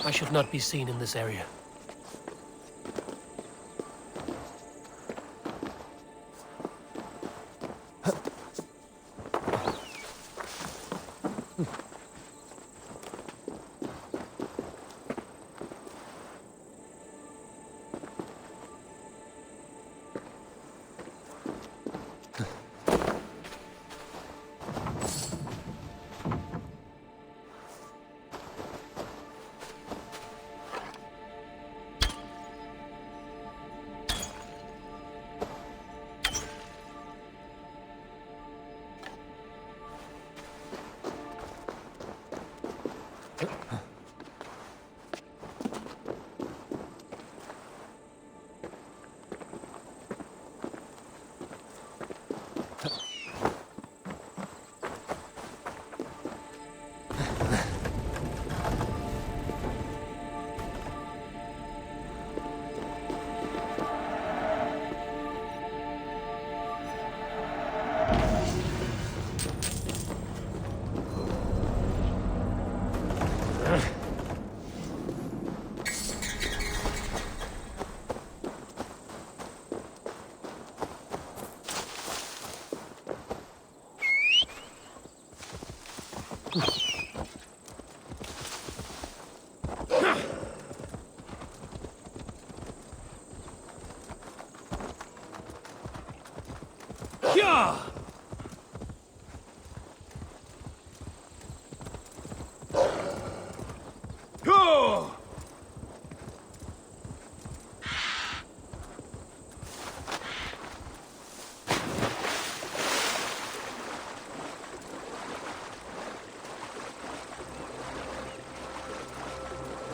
I should not be seen in this area. Yeah! Go!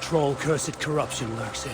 Troll cursed corruption lurks here.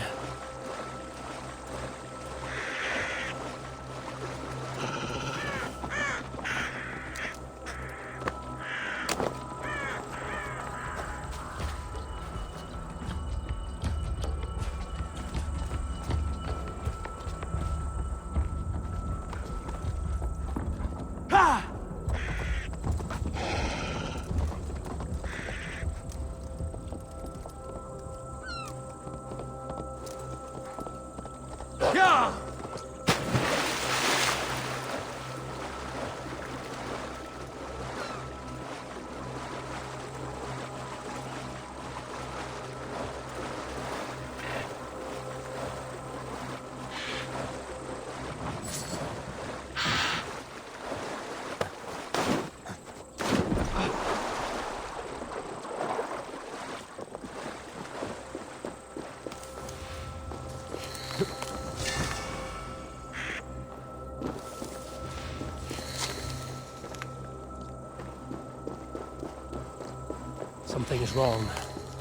Something is wrong.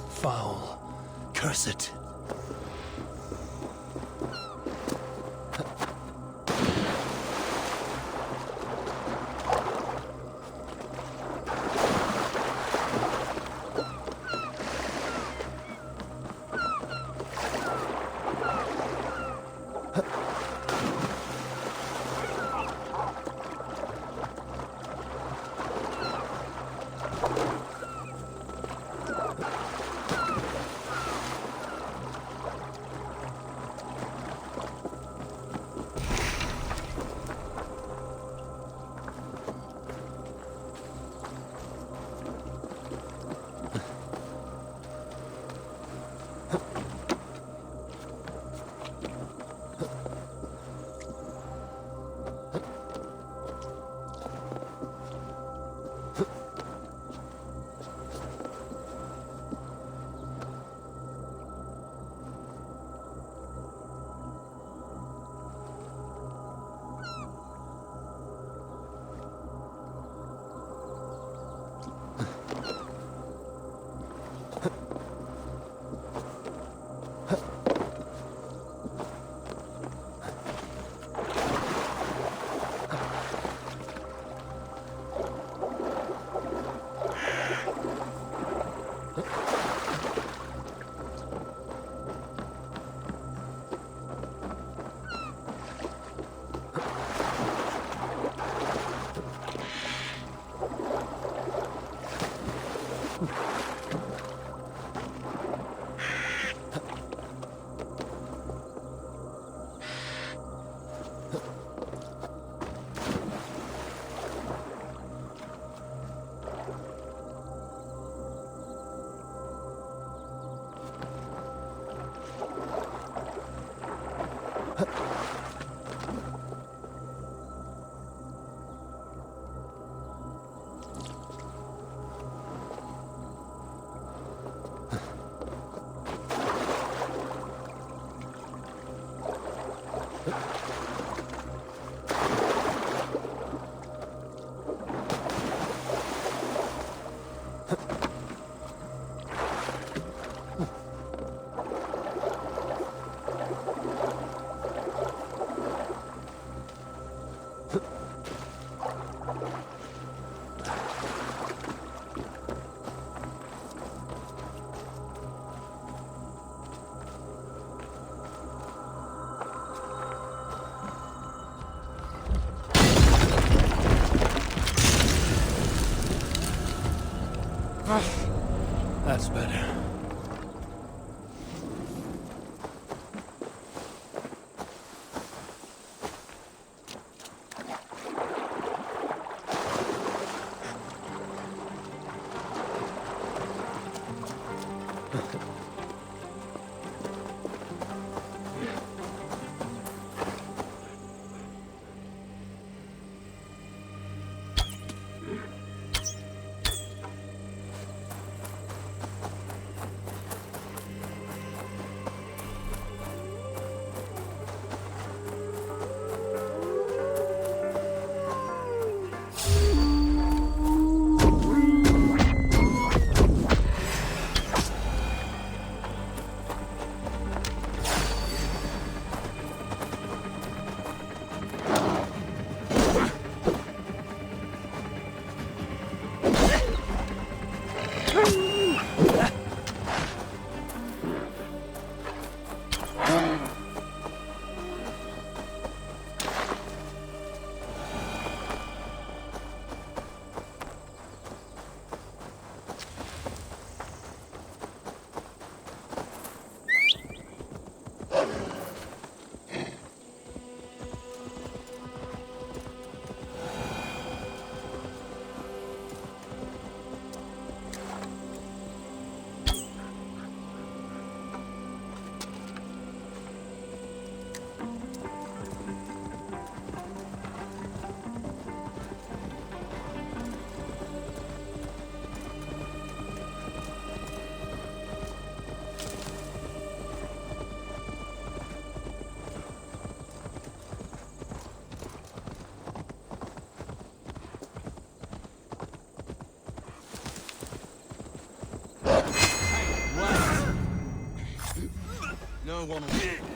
Foul. Curse it. That's better. No one will...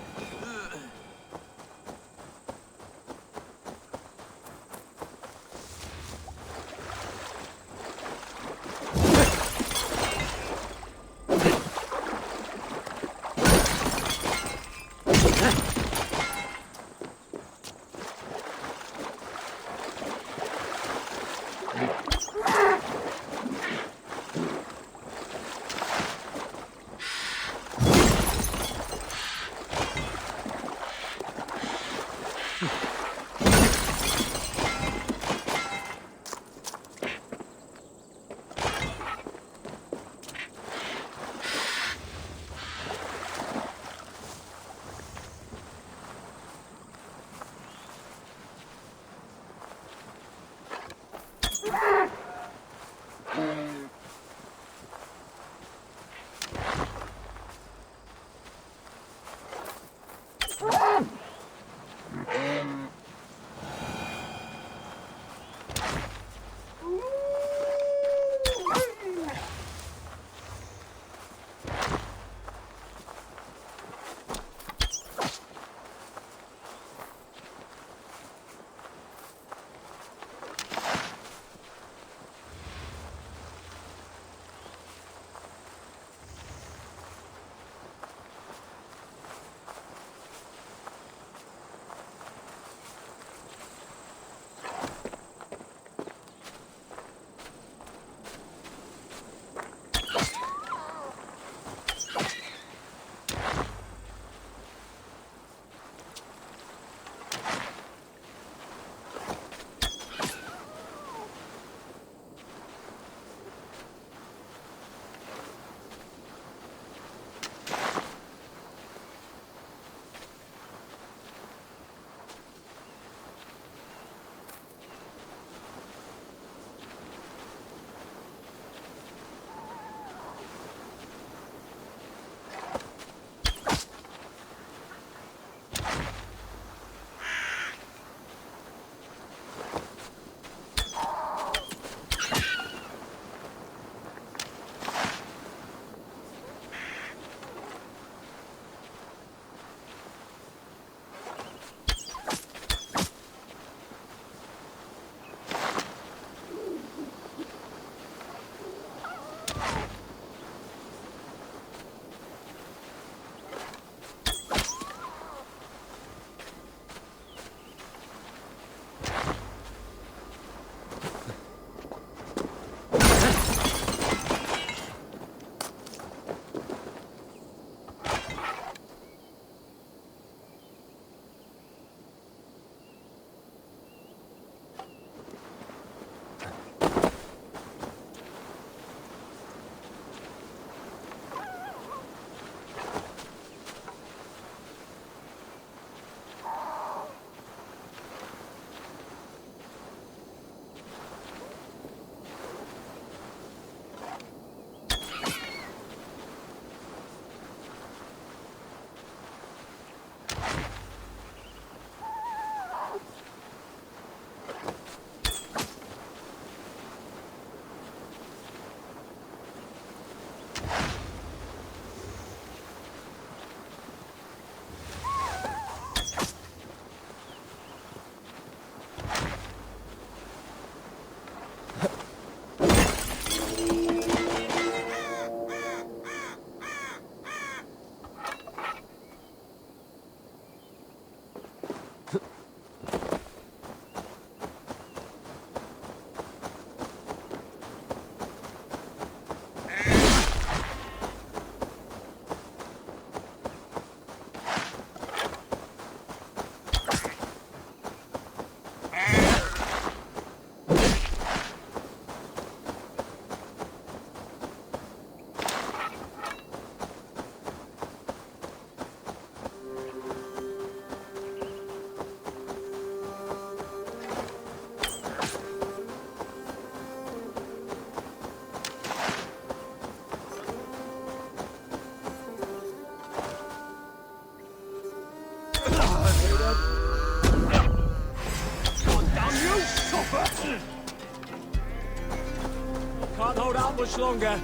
Can't hold out much longer.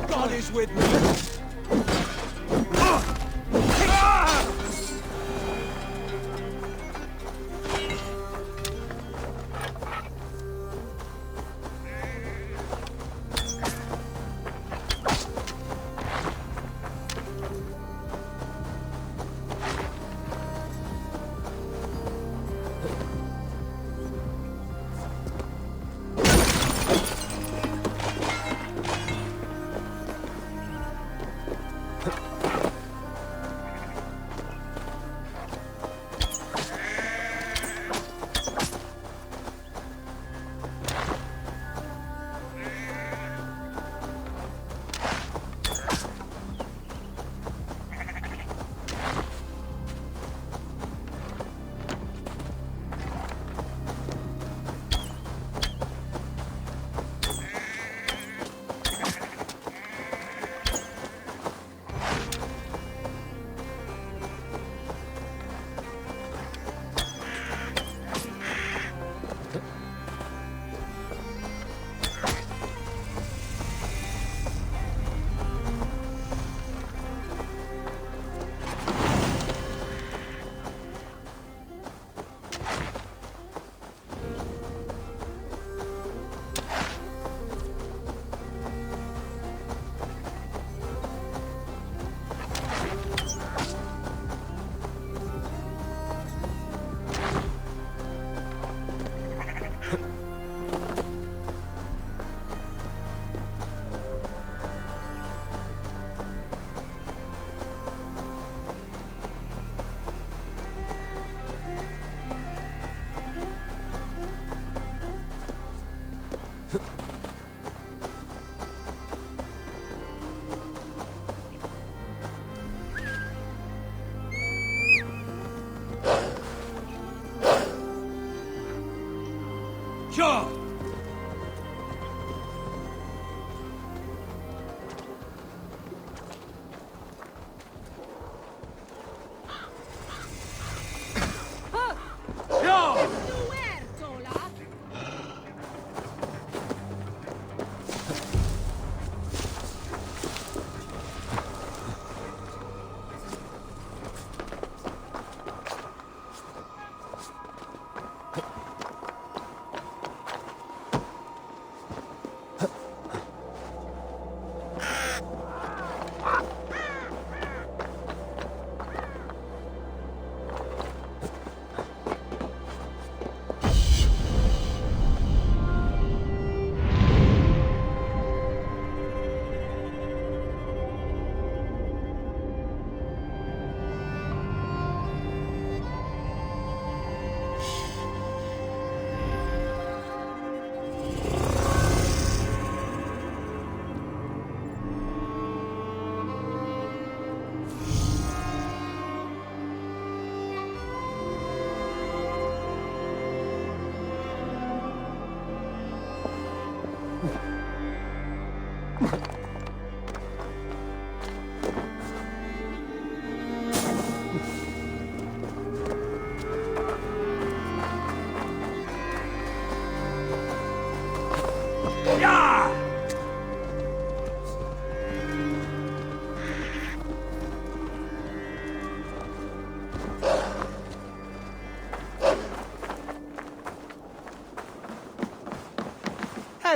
God is with me. Sure.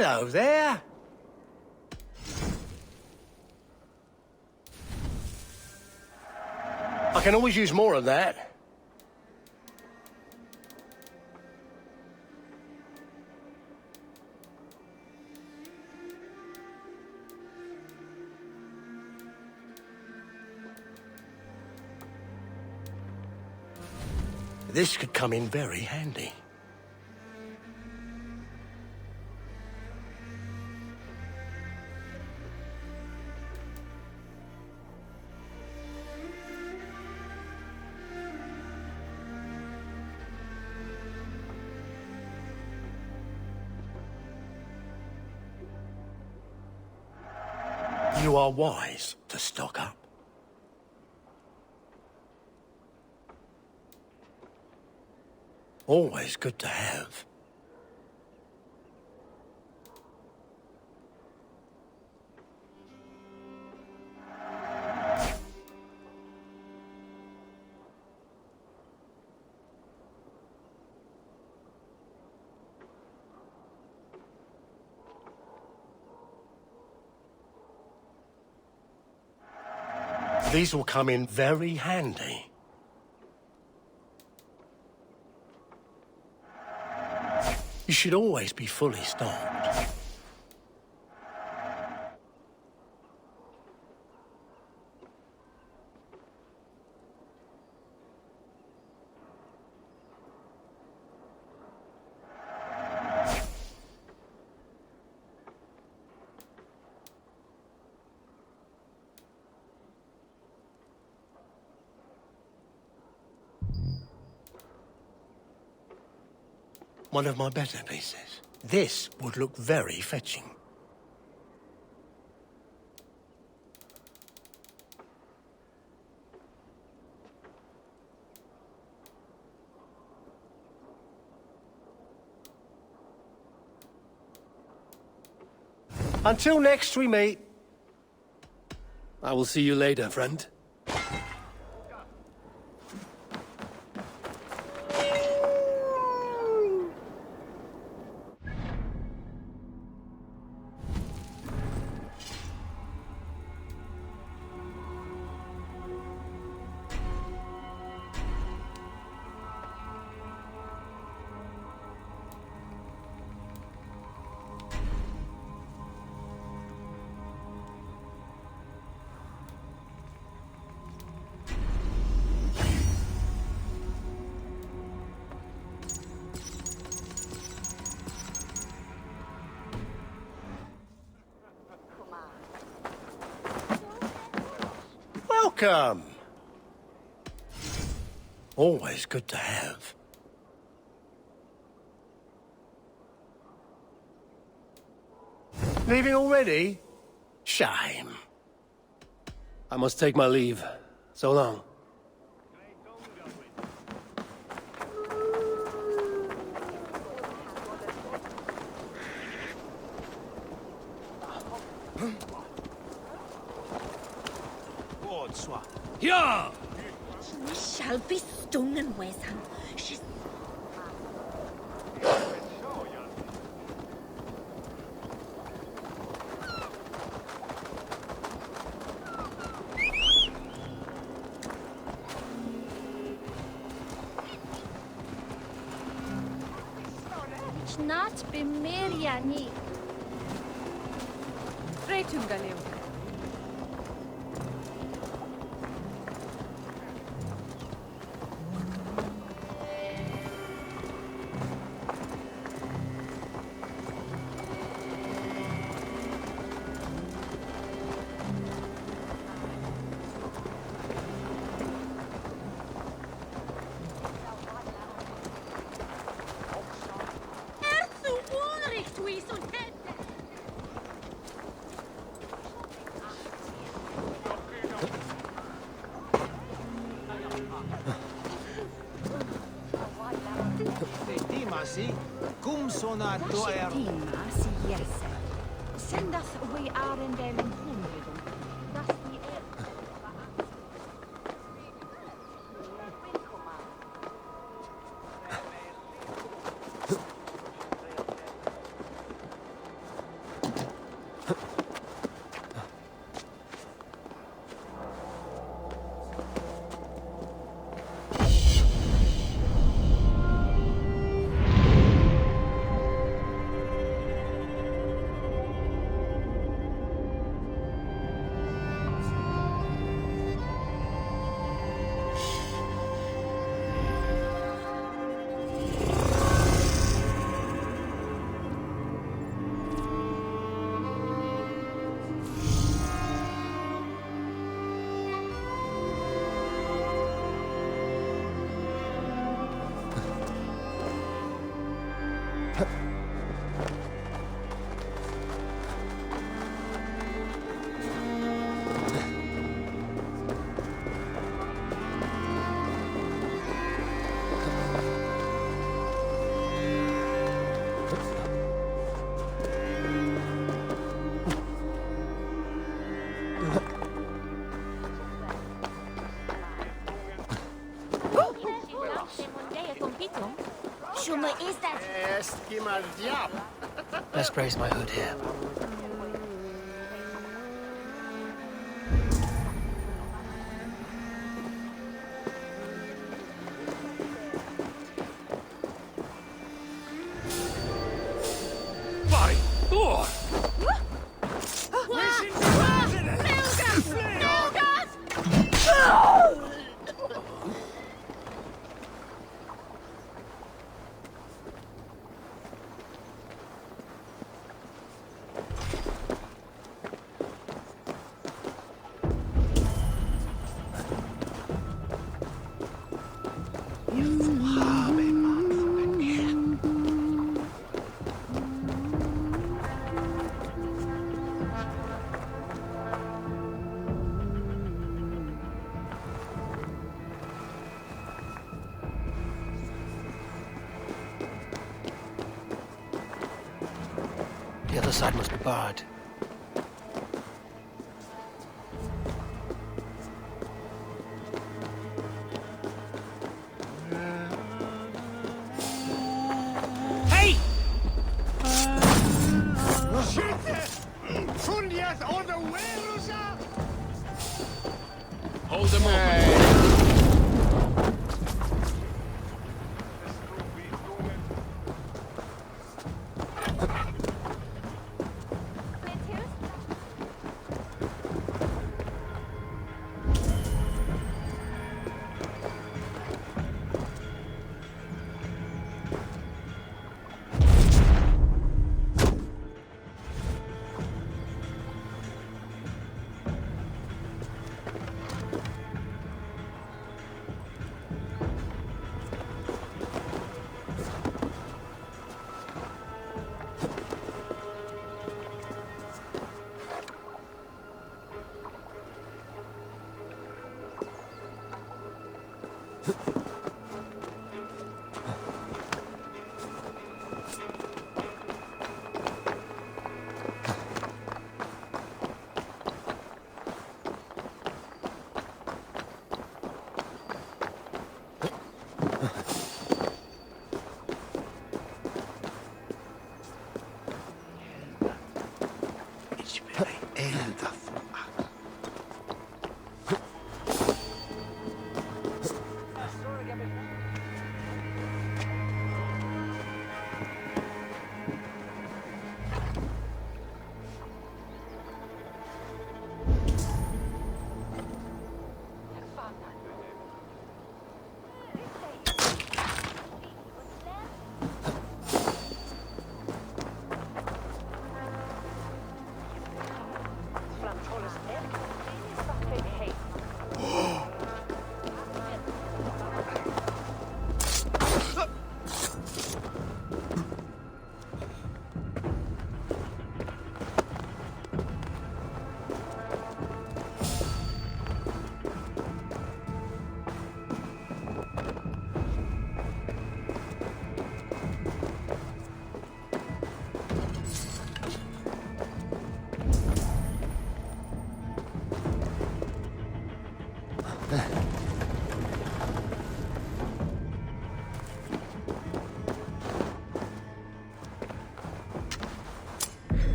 Hello there. I can always use more of that. This could come in very handy. You are wise to stock up. Always good to have. These will come in very handy. You should always be fully stocked. One of my better pieces. This would look very fetching. Until next we meet. I will see you later, friend. Welcome. Always good to have. Leaving already? Shame. I must take my leave. So long. Yeah! She shall be stung and Wesham. She's... Not be Miriani. Reitungaleu. Cum sonato er... Timas, yes. Send us away Arendelle and Hundredum. Thus the air. Bitum. Shumma is that? Best raise my hood here. By Thor! The other side must be barred. Hey! Hold them open.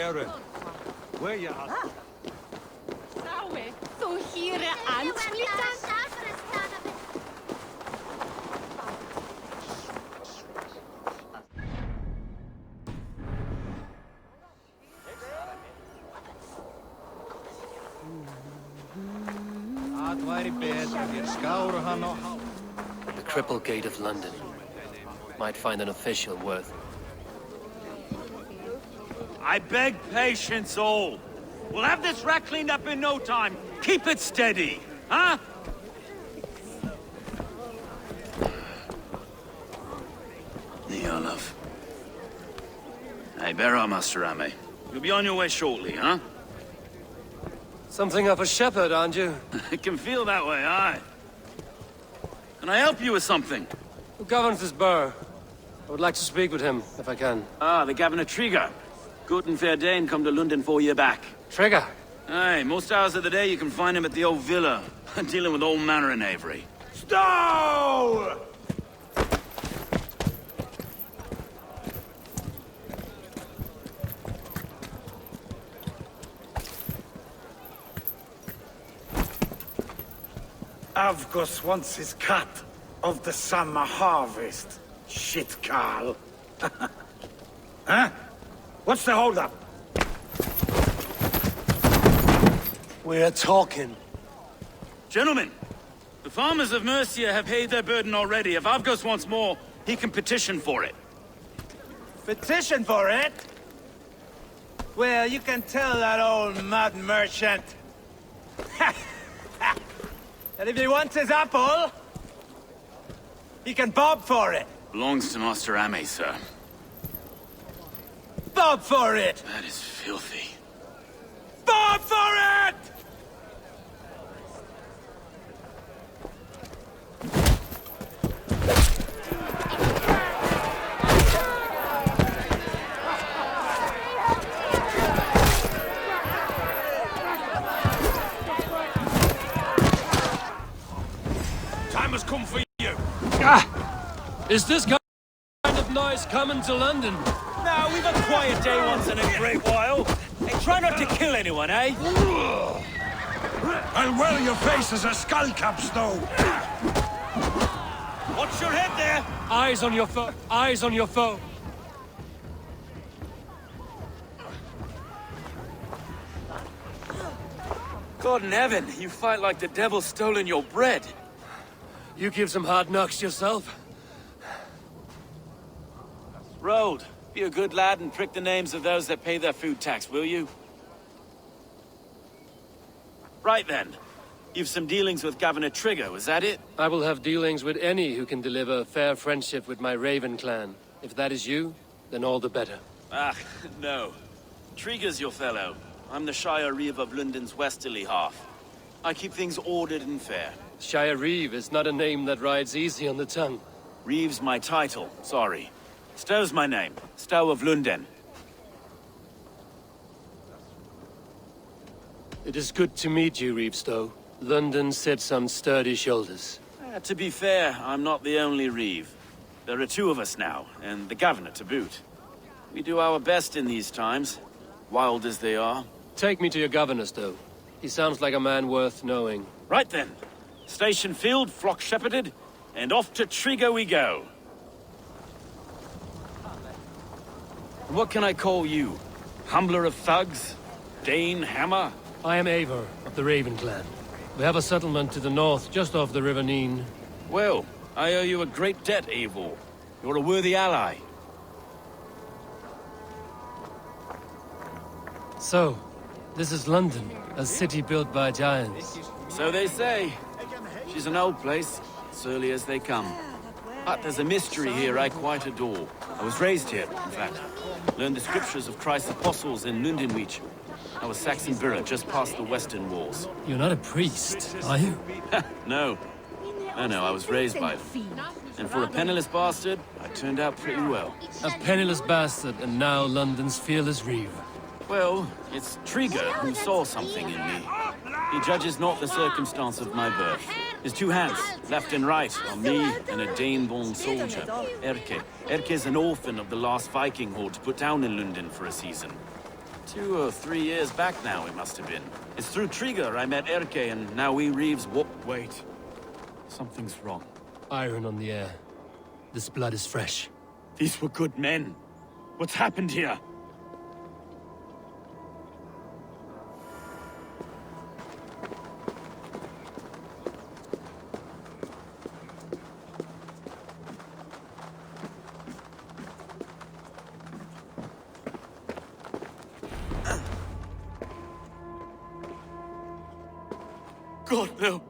Ere. Where you at? Saue, so hier ansplitten. The Cripple Gate of London. Might find an official worth. I beg patience, all. We'll have this wreck cleaned up in no time. Keep it steady, huh? Neolov. Hey, bear up, Master Ame. You'll be on your way shortly, huh? Something of a shepherd, aren't you? It can feel that way, aye. Can I help you with something? Who governs this burgh? I would like to speak with him, if I can. Ah, the Governor Trigger. Good and fair Dane come to London 4 year back. Trigger! Aye, most hours of the day you can find him at the old villa, dealing with all manner in Avery. Stow! Avgos wants his cut of the summer harvest. Shit, Carl. Huh? What's the holdup? We're talking. Gentlemen, the farmers of Mercia have paid their burden already. If Avgos wants more, he can petition for it. Petition for it? Well, you can tell that old mud merchant. And if he wants his apple, he can bob for it. Belongs to Master Ame, sir. Bob for it! That is filthy. Bob for it! Time has come for you. Is this kind of noise coming to London? Now, we've a quiet day once in a great while. Hey, try not to kill anyone, eh? I'll wear your face as a skull cap, Stow. Watch your head there. Eyes on your foe! Eyes on your foe! God in heaven, you fight like the devil's stolen your bread. You give some hard knocks yourself? Road, be a good lad and prick the names of those that pay their food tax, will you? Right then. You've some dealings with Governor Trigger, was that it? I will have dealings with any who can deliver fair friendship with my Raven clan. If that is you, then all the better. Ah, no. Trigger's your fellow. I'm the Shire Reeve of London's westerly half. I keep things ordered and fair. Shire Reeve is not a name that rides easy on the tongue. Reeve's my title, sorry. Stow's my name. Stow of London. It is good to meet you, Reevestow. London sits on sturdy shoulders. To be fair, I'm not the only Reeve. There are two of us now, and the Governor to boot. We do our best in these times, wild as they are. Take me to your governor, Stow. He sounds like a man worth knowing. Right then. Station filled, flock shepherded, and off to Trigger we go. What can I call you? Humbler of thugs? Dane Hammer? I am Eivor, of the Raven clan. We have a settlement to the north, just off the River Neen. Well, I owe you a great debt, Eivor. You're a worthy ally. So, this is London, a city built by giants. So they say. She's an old place, surly as they come. But there's a mystery here I quite adore. I was raised here, in fact. Learned the scriptures of Christ's apostles in Lundenwich. I was Saxon Borough, just past the western walls. You're not a priest, are you? No. No, I was raised by them. And for a penniless bastard, I turned out pretty well. A penniless bastard, and now London's fearless Reeve. Well, it's Trigger who saw something in me. He judges not the circumstance of my birth. His two hands, left and right, are me and a Dane-born soldier, Erke. Erke's an orphan of the last Viking horde put down in London for a season. 2 or 3 years back now, it must have been. It's through Trigger I met Erke, and now we Reeves Wait. Something's wrong. Iron on the air. This blood is fresh. These were good men. What's happened here? God, no.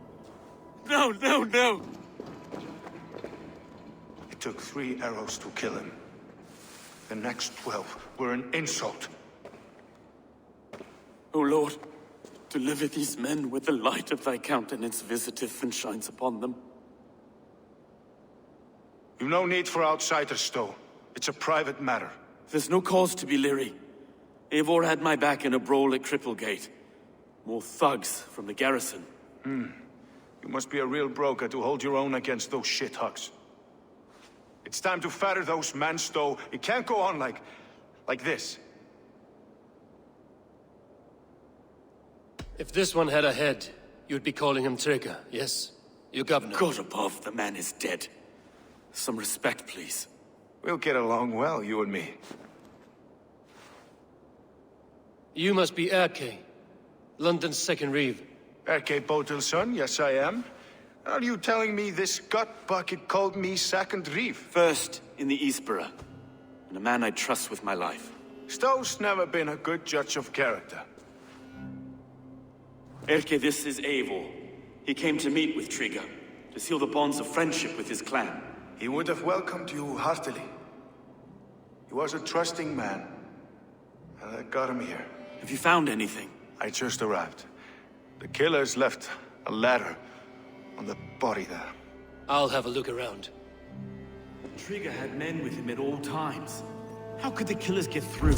No, no, no! It took 3 arrows to kill him. The next 12 were an insult. O Lord, deliver these men with the light of thy countenance visiteth and shines upon them. You've no need for outsiders, Stowe. It's a private matter. There's no cause to be leery. Eivor had my back in a brawl at Cripplegate. More thugs from the garrison. You must be a real broker to hold your own against those shithugs. It's time to fetter those men, Stowe. It can't go on like this. If this one had a head, you'd be calling him Trigger, yes? Your governor. God above, the man is dead. Some respect, please. We'll get along well, you and me. You must be Erke, London's second reeve. Erke Botil's son, yes I am. Are you telling me this gut bucket called me second reeve? First in the Eastborough, and a man I trust with my life. Stowe's never been a good judge of character. Erke, this is Eivor. He came to meet with Trigger, to seal the bonds of friendship with his clan. He would have welcomed you heartily. He was a trusting man, and I got him here. Have you found anything? I just arrived. The killers left a ladder on the body there. I'll have a look around. Trigger had men with him at all times. How could the killers get through?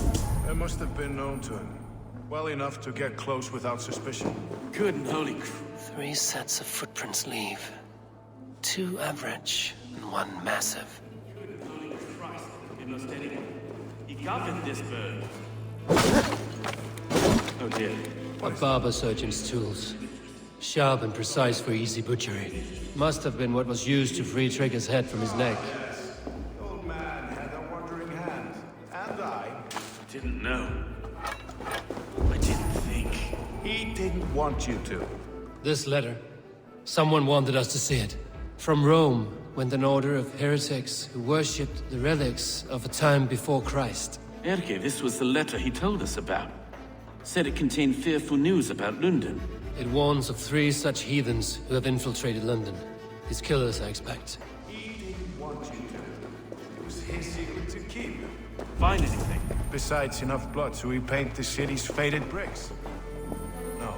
They must have been known to him. Well enough to get close without suspicion. Good and holy 3 sets of footprints leave. 2 average, and 1 massive. He governed this bird. Oh dear. A barber surgeon's tools. Sharp and precise for easy butchery. Must have been what was used to free Trigger's head from his neck. The old man had a wandering hand. And I. Didn't know. I didn't think. He didn't want you to. This letter. Someone wanted us to see it. From Rome went an order of heretics who worshipped the relics of a time before Christ. Erke, this was the letter he told us about. Said it contained fearful news about London. It warns of 3 such heathens who have infiltrated London. His killers, I expect. He didn't want you to. It was his secret to keep. Find anything? Besides enough blood to repaint the city's faded bricks. No.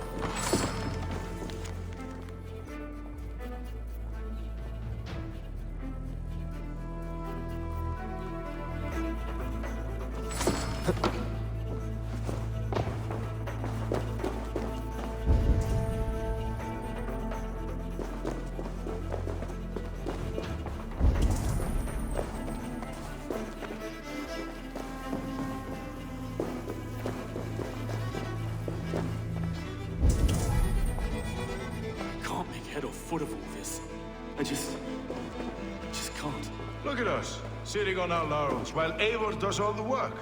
Can't make head or foot of all this. I just can't. Look at us, sitting on our laurels, while Eivor does all the work.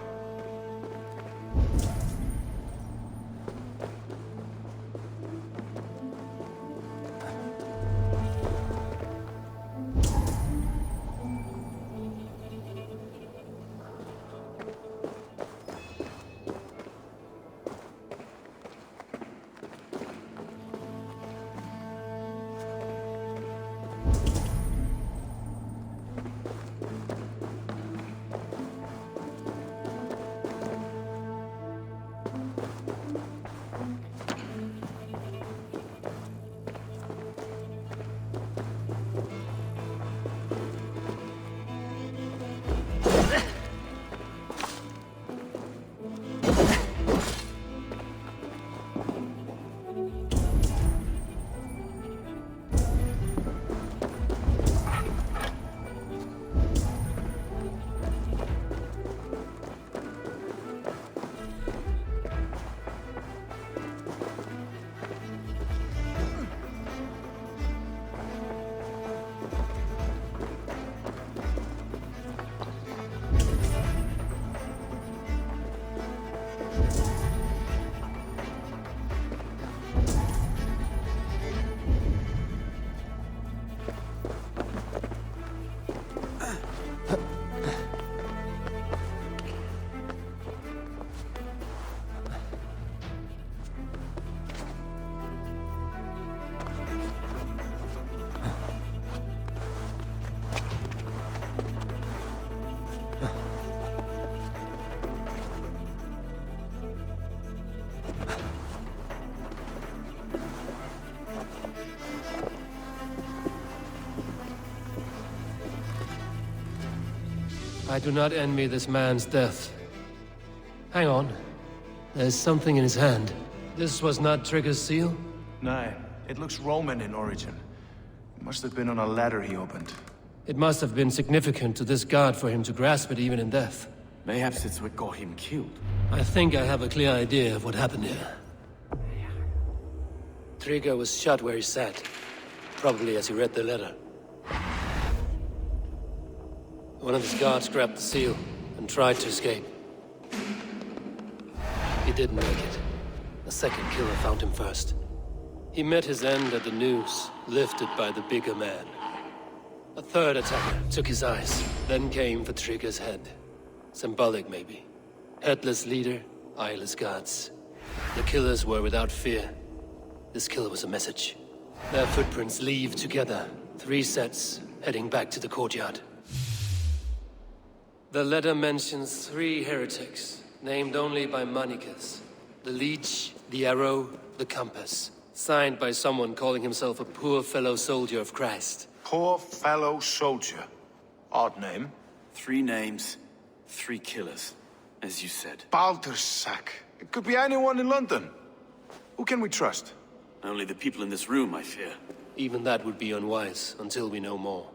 I do not envy this man's death. Hang on. There's something in his hand. This was not Trigger's seal? No, it looks Roman in origin. It must have been on a ladder he opened. It must have been significant to this god for him to grasp it even in death. Mayhaps it's what got him killed. I think I have a clear idea of what happened here. Trigger was shot where he sat. Probably as he read the letter. One of his guards grabbed the seal and tried to escape. He didn't make it. A second killer found him first. He met his end at the noose, lifted by the bigger man. A third attacker took his eyes, then came for Trigger's head. Symbolic, maybe. Headless leader, eyeless guards. The killers were without fear. This killer was a message. Their footprints leave together. 3 sets, heading back to the courtyard. The letter mentions 3 heretics, named only by Manicus. The Leech, the Arrow, the Compass. Signed by someone calling himself a poor fellow soldier of Christ. Poor fellow soldier. Odd name. 3 names, 3 killers, as you said. Baldersack. It could be anyone in London. Who can we trust? Only the people in this room, I fear. Even that would be unwise, until we know more.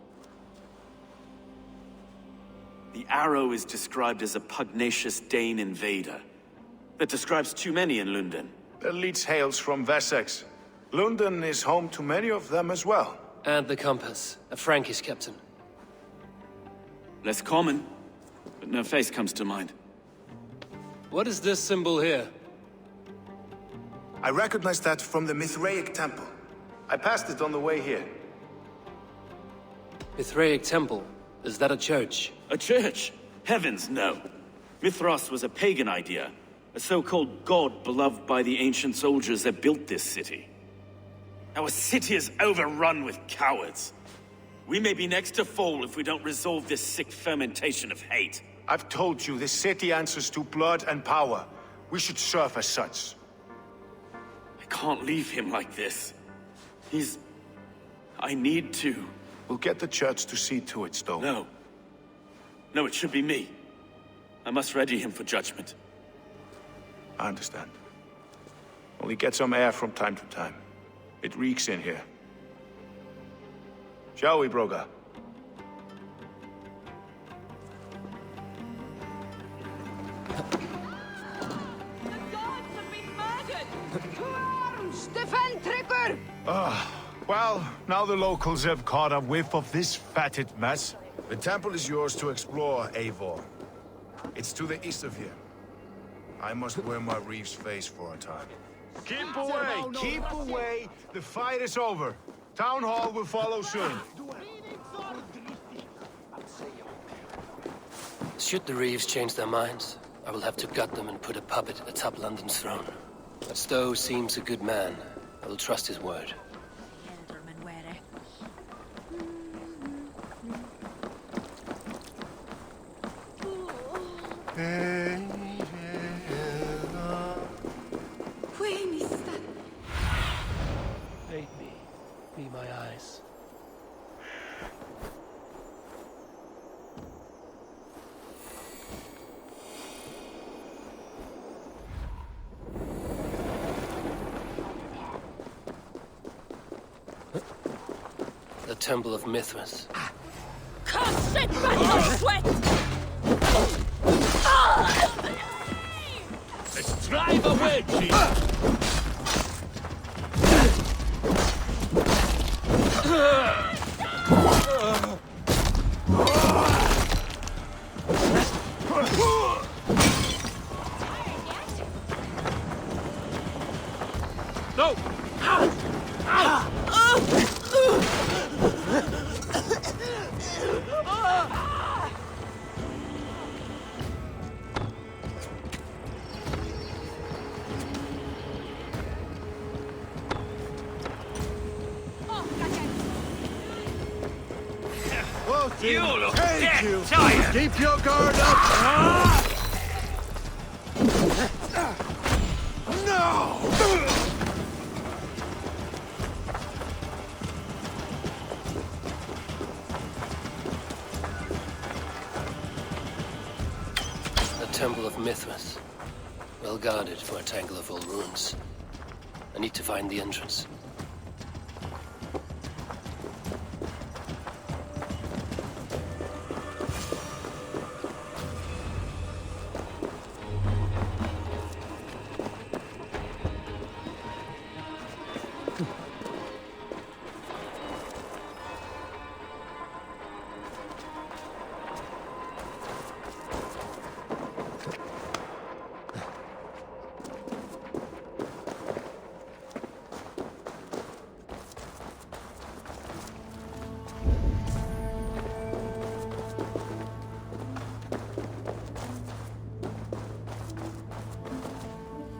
The Arrow is described as a pugnacious Dane invader. That describes too many in London. The Leech hails from Wessex. London is home to many of them as well. And the Compass, a Frankish captain. Less common, but no face comes to mind. What is this symbol here? I recognize that from the Mithraic temple. I passed it on the way here. Mithraic temple? Is that a church? A church? Heavens, no. Mithras was a pagan idea. A so-called god beloved by the ancient soldiers that built this city. Our city is overrun with cowards. We may be next to fall if we don't resolve this sick fermentation of hate. I've told you, this city answers to blood and power. We should serve as such. I can't leave him like this. I need to. We'll get the church to see to it, Stowe. No. No, it should be me. I must ready him for judgment. I understand. Only get some air from time to time. It reeks in here. Shall we, Broga? The gods have been murdered! To arms! Defend Trigger! Well, now the locals have caught a whiff of this fatted mess. The temple is yours to explore, Eivor. It's to the east of here. I must wear my Reeve's face for a time. Keep away! Keep away! The fight is over. Town Hall will follow soon. Should the Reeves change their minds, I will have to gut them and put a puppet atop London's throne. But Stowe seems a good man. I will trust his word. Aid me. Be my eyes. The Temple of Mithras. Cursed battle sweat! Let's drive a wedge in. No! You look Thank you. tired. Keep your guard up! No! Temple of Mithras. Well guarded for a tangle of old ruins. I need to find the entrance.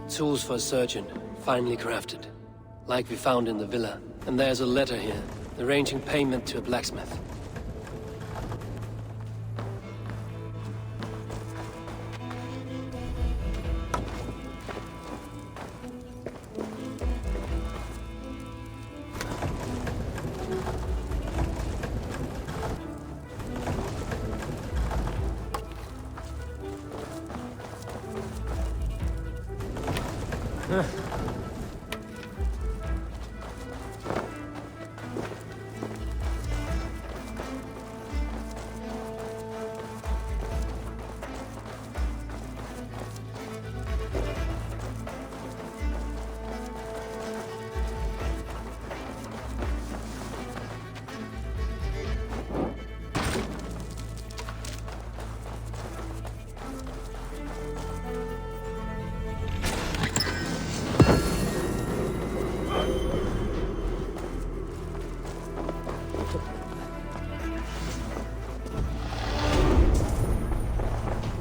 Tools for a surgeon, finely crafted. Like we found in the villa. And there's a letter here, arranging payment to a blacksmith.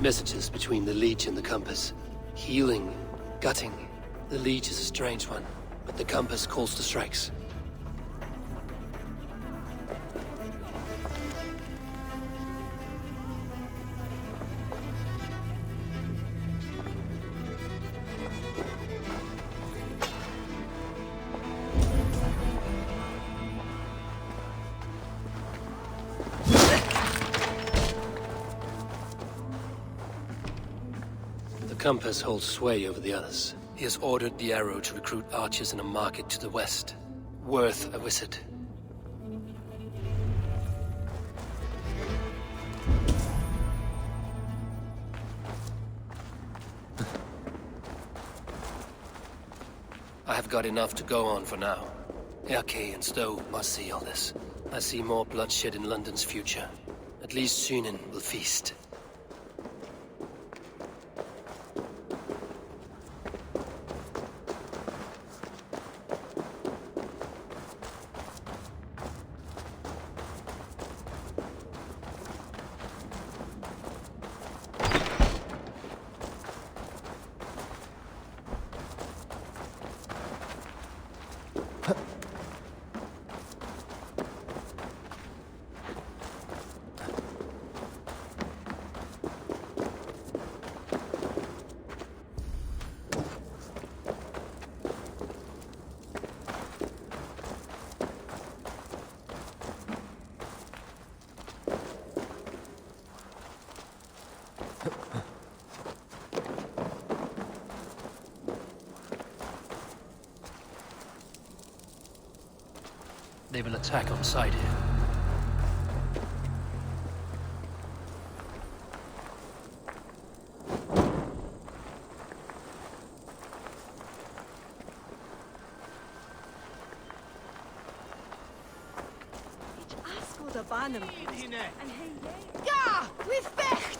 Messages between the Leech and the Compass. Healing, gutting. The Leech is a strange one, but the Compass calls to strikes. The Compass holds sway over the others. He has ordered the Arrow to recruit archers in a market to the west. Worth a visit. I have got enough to go on for now. Erke and Stowe must see all this. I see more bloodshed in London's future. At least Sunan will feast. They will attack on sight here. Ja, we've vecht!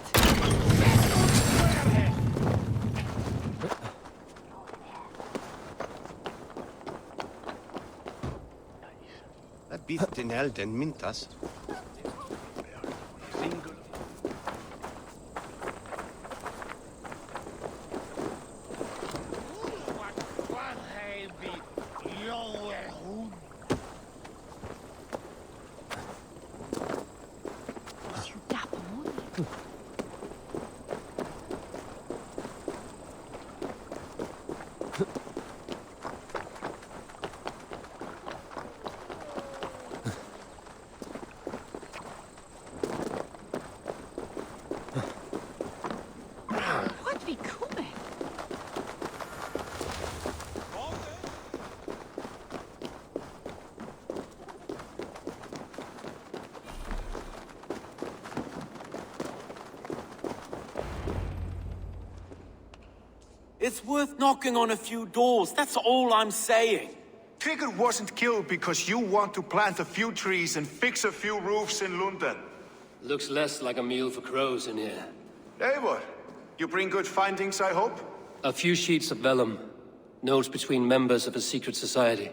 Bit in elden mintas. It's worth knocking on a few doors, that's all I'm saying. Tigger wasn't killed because you want to plant a few trees and fix a few roofs in London. Looks less like a meal for crows in here. Eivor, you bring good findings, I hope? A few sheets of vellum. Notes between members of a secret society.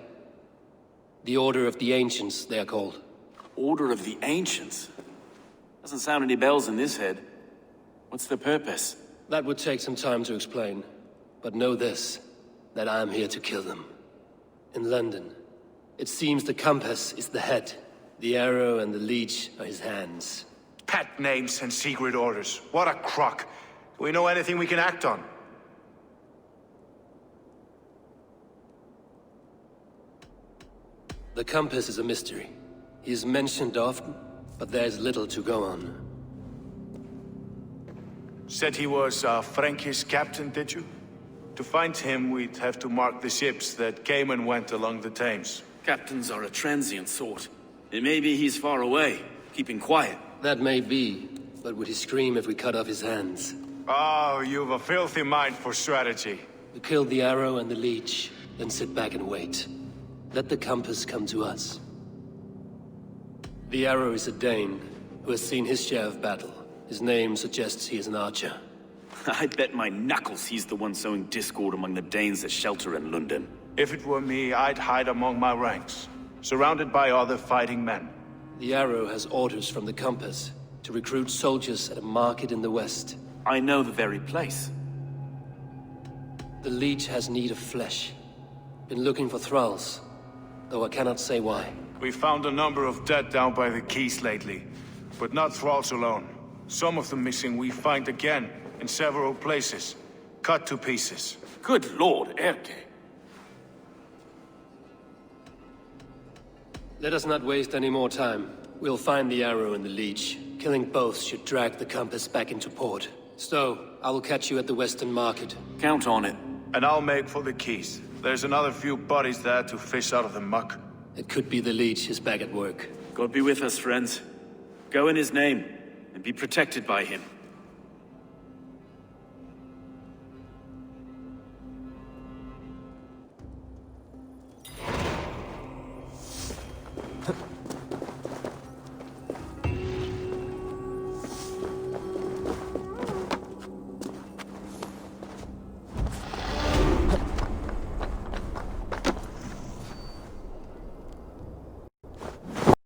The Order of the Ancients, they are called. Order of the Ancients? Doesn't sound any bells in this head. What's the purpose? That would take some time to explain. But know this, that I am here to kill them. In London, it seems the compass is the head. The arrow and the leech are his hands. Pet names and secret orders. What a crock. Do we know anything we can act on? The compass is a mystery. He is mentioned often, but there is little to go on. Said he was a Frankish captain, did you? To find him, we'd have to mark the ships that came and went along the Thames. Captains are a transient sort. It may be he's far away, keeping quiet. That may be, but would he scream if we cut off his hands? Oh, you've a filthy mind for strategy. We kill the arrow and the leech, then sit back and wait. Let the compass come to us. The arrow is a Dane, who has seen his share of battle. His name suggests he is an archer. I bet my knuckles he's the one sowing discord among the Danes that shelter in London. If it were me, I'd hide among my ranks, surrounded by other fighting men. The arrow has orders from the compass to recruit soldiers at a market in the west. I know the very place. The leech has need of flesh. Been looking for thralls, though I cannot say why. We found a number of dead down by the quays lately, but not thralls alone. Some of the missing we find again in several places, cut to pieces. Good lord, Erke. Let us not waste any more time. We'll find the arrow and the leech. Killing both should drag the compass back into port. Stowe, I will catch you at the Western Market. Count on it. And I'll make for the quays. There's another few bodies there to fish out of the muck. It could be the leech is back at work. God be with us, friends. Go in his name, and be protected by him.